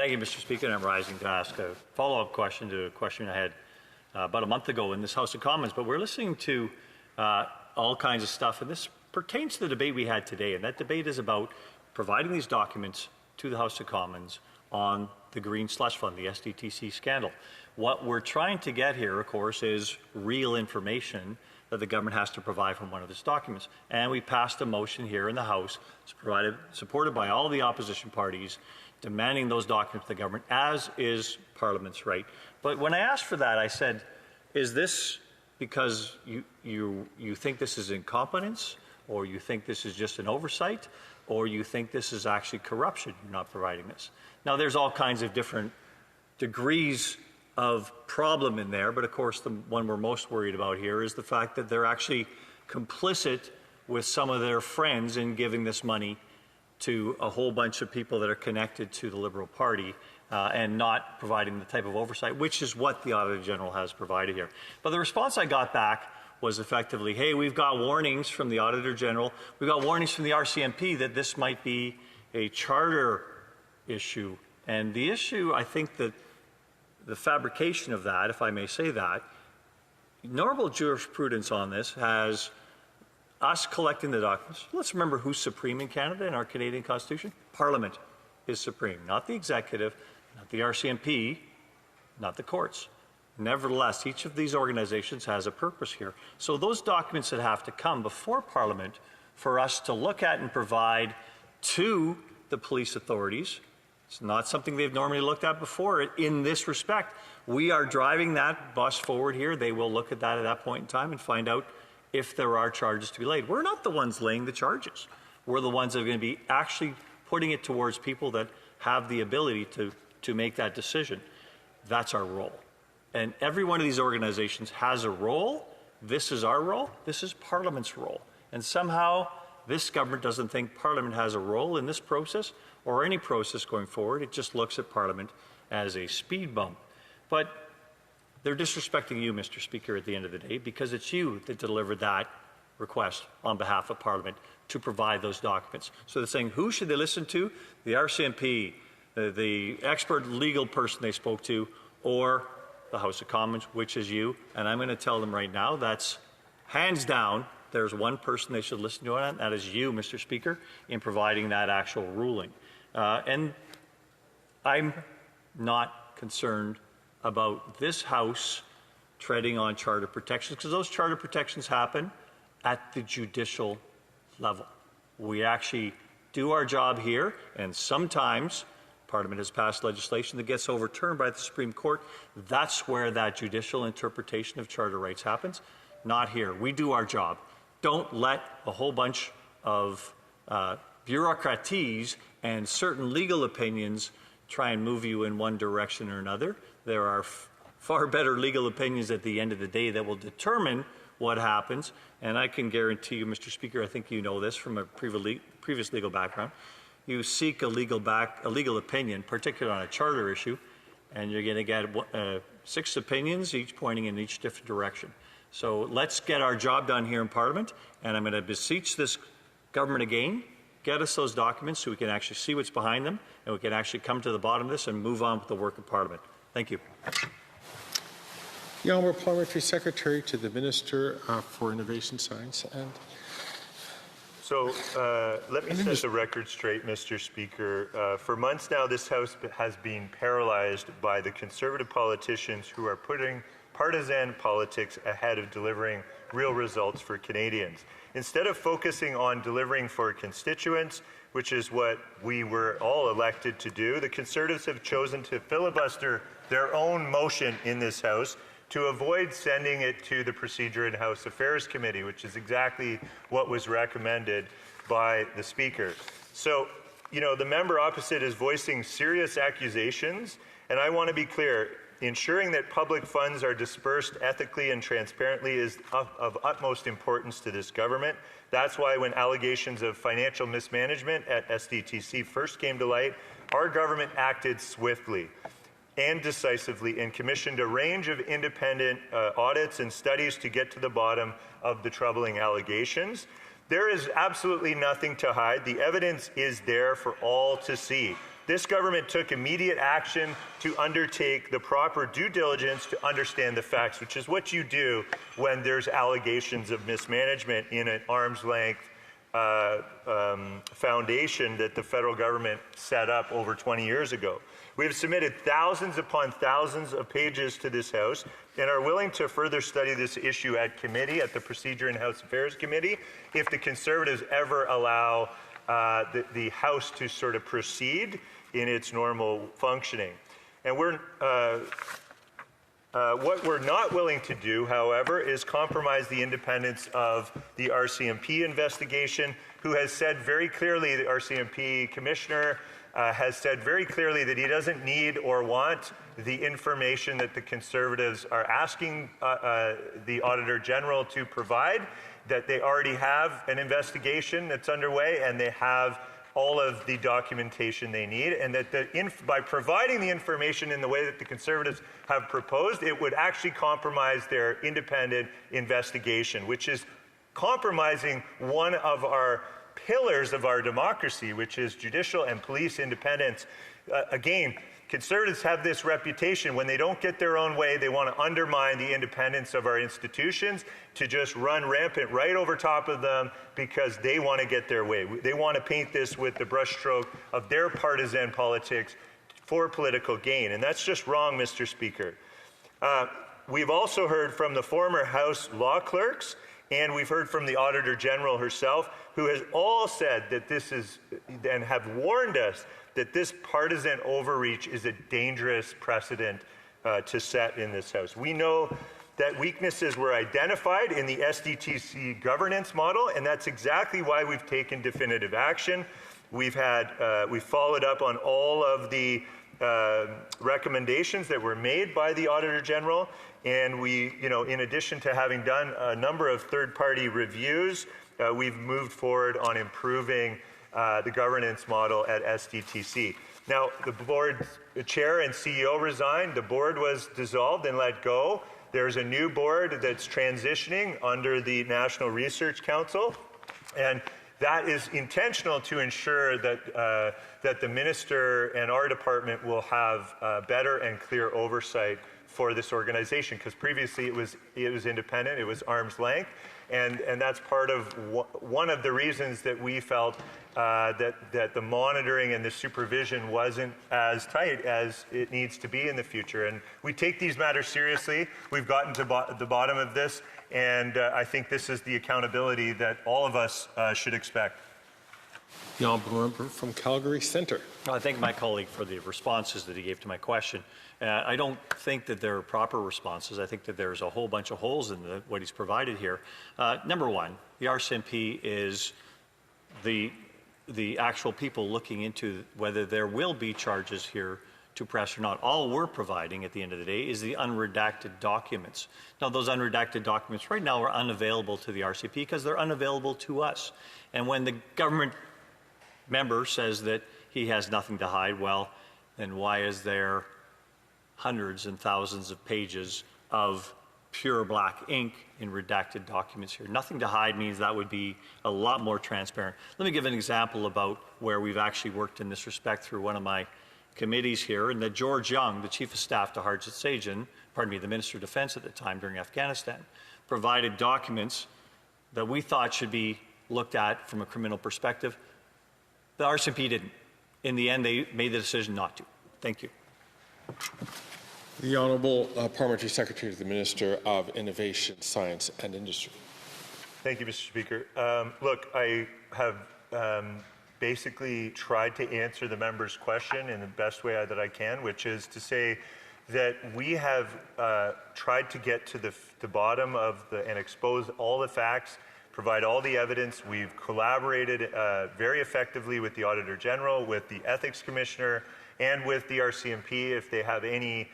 Thank you, Mr. Speaker. I'm rising to ask a follow-up question to a question I had about a month ago in this House of Commons. But we're listening to all kinds of stuff, and this pertains to the debate we had today. And that debate is about providing these documents to the House of Commons on the Green Slush Fund, the SDTC scandal. What we're trying to get here, of course, is real information that the government has to provide from one of its documents. And we passed a motion here in the House, supported by all the opposition parties, demanding those documents to the government, as is Parliament's right. But when I asked for that, I said, is this because you think this is incompetence, or you think this is just an oversight, or you think this is actually corruption, you're not providing this? Now, there's all kinds of different degrees of problem in there, but of course the one we're most worried about here is the fact that they're actually complicit with some of their friends in giving this money to a whole bunch of people that are connected to the Liberal Party and not providing the type of oversight, which is what the Auditor General has provided here. But the response I got back was effectively, hey, we've got warnings from the Auditor General, we've got warnings from the RCMP that this might be a charter issue. And the issue, I think that the fabrication of that, if I may say that, normal jurisprudence on this has us collecting the documents. Let's remember who's supreme in Canada in our Canadian Constitution. Parliament is supreme, not the executive, not the RCMP, not the courts. Nevertheless, each of these organizations has a purpose here. So those documents that have to come before Parliament for us to look at and provide to the police authorities, it's not something they've normally looked at before in this respect. We are driving that bus forward here. They will look at that point in time and find out if there are charges to be laid. We're not the ones laying the charges. We're the ones that are going to be actually putting it towards people that have the ability to make that decision. That's our role. And every one of these organizations has a role. This is our role. This is Parliament's role. And somehow this government doesn't think Parliament has a role in this process or any process going forward. It just looks at Parliament as a speed bump. But they're disrespecting you, Mr. Speaker, at the end of the day, because it's you that delivered that request on behalf of Parliament to provide those documents. So they're saying, who should they listen to? The RCMP, the expert legal person they spoke to, or the House of Commons, which is you. And I'm going to tell them right now, that's hands down, there's one person they should listen to, and that is you, Mr. Speaker, in providing that actual ruling. And I'm not concerned about this House treading on charter protections, because those charter protections happen at the judicial level. We actually do our job here, and sometimes Parliament has passed legislation that gets overturned by the Supreme Court. That's where that judicial interpretation of charter rights happens, not here. We do our job. Don't let a whole bunch of bureaucraties and certain legal opinions try and move you in one direction or another. There are far better legal opinions at the end of the day that will determine what happens. And I can guarantee you, Mr. Speaker, I think you know this from a previous legal background. You seek a legal opinion, particularly on a charter issue, and you're going to get 6 opinions, each pointing in each different direction. So let's get our job done here in Parliament, and I'm going to beseech this government again, get us those documents so we can actually see what's behind them, and we can actually come to the bottom of this and move on with the work of Parliament. Thank you. The Honourable Parliamentary Secretary to the Minister for Innovation, Science and... So let me set the record straight, Mr. Speaker. For months now, this House has been paralyzed by the Conservative politicians who are putting partisan politics ahead of delivering real results for Canadians. Instead of focusing on delivering for constituents, which is what we were all elected to do, the Conservatives have chosen to filibuster their own motion in this House to avoid sending it to the Procedure and House Affairs Committee, which is exactly what was recommended by the Speaker. So, you know, the member opposite is voicing serious accusations, and I want to be clear, ensuring that public funds are dispersed ethically and transparently is of utmost importance to this government. That's why when allegations of financial mismanagement at SDTC first came to light, our government acted swiftly and decisively and commissioned a range of independent audits and studies to get to the bottom of the troubling allegations. There is absolutely nothing to hide. The evidence is there for all to see. this government took immediate action to undertake the proper due diligence to understand the facts, which is what you do when there's allegations of mismanagement in an arm's length foundation that the federal government set up over 20 years ago. We have submitted thousands upon thousands of pages to this House and are willing to further study this issue at committee, at the Procedure and House Affairs Committee, if the Conservatives ever allow the House to sort of proceed in its normal functioning. And what we're not willing to do, however, is compromise the independence of the RCMP investigation, who has said very clearly, the RCMP commissioner has said very clearly that he doesn't need or want the information that the Conservatives are asking the Auditor General to provide, that they already have an investigation that's underway and they have all of the documentation they need, and that by providing the information in the way that the Conservatives have proposed, it would actually compromise their independent investigation, which is compromising one of our pillars of our democracy, which is judicial and police independence. Again, Conservatives have this reputation. When they don't get their own way, they want to undermine the independence of our institutions, to just run rampant right over top of them because they want to get their way. They want to paint this with the brushstroke of their partisan politics for political gain. And that's just wrong, Mr. Speaker. We've also heard from the former House law clerks, and we've heard from the Auditor General herself, who has all said that this is, and have warned us that this partisan overreach is a dangerous precedent to set in this House. We know that weaknesses were identified in the SDTC governance model, and that's exactly why we've taken definitive action. We've followed up on all of the recommendations that were made by the Auditor General, and we, in addition to having done a number of third-party reviews, we've moved forward on improving the governance model at SDTC. Now, the board chair and CEO resigned. The board was dissolved and let go. There's a new board that's transitioning under the National Research Council, and that is intentional to ensure that that the minister and our department will have better and clear oversight for this organization, because previously it was independent, it was arm's length, and that's part of one of the reasons that we felt that the monitoring and the supervision wasn't as tight as it needs to be in the future. And we take these matters seriously. We've gotten to the bottom of this, and I think this is the accountability that all of us should expect. The honourable member from Calgary Centre. I thank my colleague for the responses that he gave to my question. I don't think that they're proper responses. I think that there's a whole bunch of holes in what he's provided here. Number one, the RCMP is the actual people looking into whether there will be charges here to press or not. All we're providing at the end of the day is the unredacted documents. Now, those unredacted documents right now are unavailable to the RCMP because they're unavailable to us. And when the government member says that he has nothing to hide, well, then why is there hundreds and thousands of pages of pure black ink in redacted documents here? Nothing to hide means that would be a lot more transparent. Let me give an example about where we've actually worked in this respect through one of my committees here, and that George Young, the Chief of Staff to Harjit Sajjan, the Minister of Defense at the time during Afghanistan, provided documents that we thought should be looked at from a criminal perspective. The RCMP didn't. In the end, they made the decision not to. Thank you. The Honourable Parliamentary Secretary to the Minister of Innovation, Science and Industry. Thank you, Mr. Speaker. Look, I have basically tried to answer the member's question in the best way that I can, which is to say that we have tried to get to the bottom of and expose all the facts, provide all the evidence. We've collaborated very effectively with the Auditor General, with the Ethics Commissioner, and with the RCMP. If they have any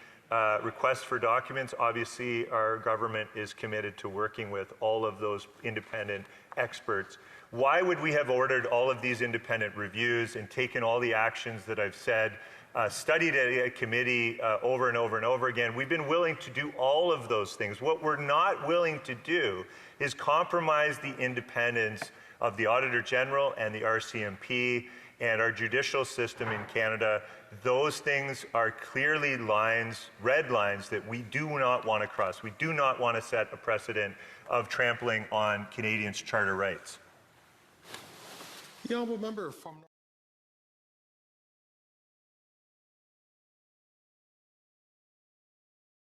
requests for documents, obviously our government is committed to working with all of those independent experts. Why would we have ordered all of these independent reviews and taken all the actions that I've said, studied at a committee over and over and over again? We've been willing to do all of those things. What we're not willing to do is compromise the independence of the Auditor General and the RCMP. and our judicial system in Canada, those things are clearly lines, red lines, that we do not want to cross. We do not want to set a precedent of trampling on Canadians' charter rights. The honourable member from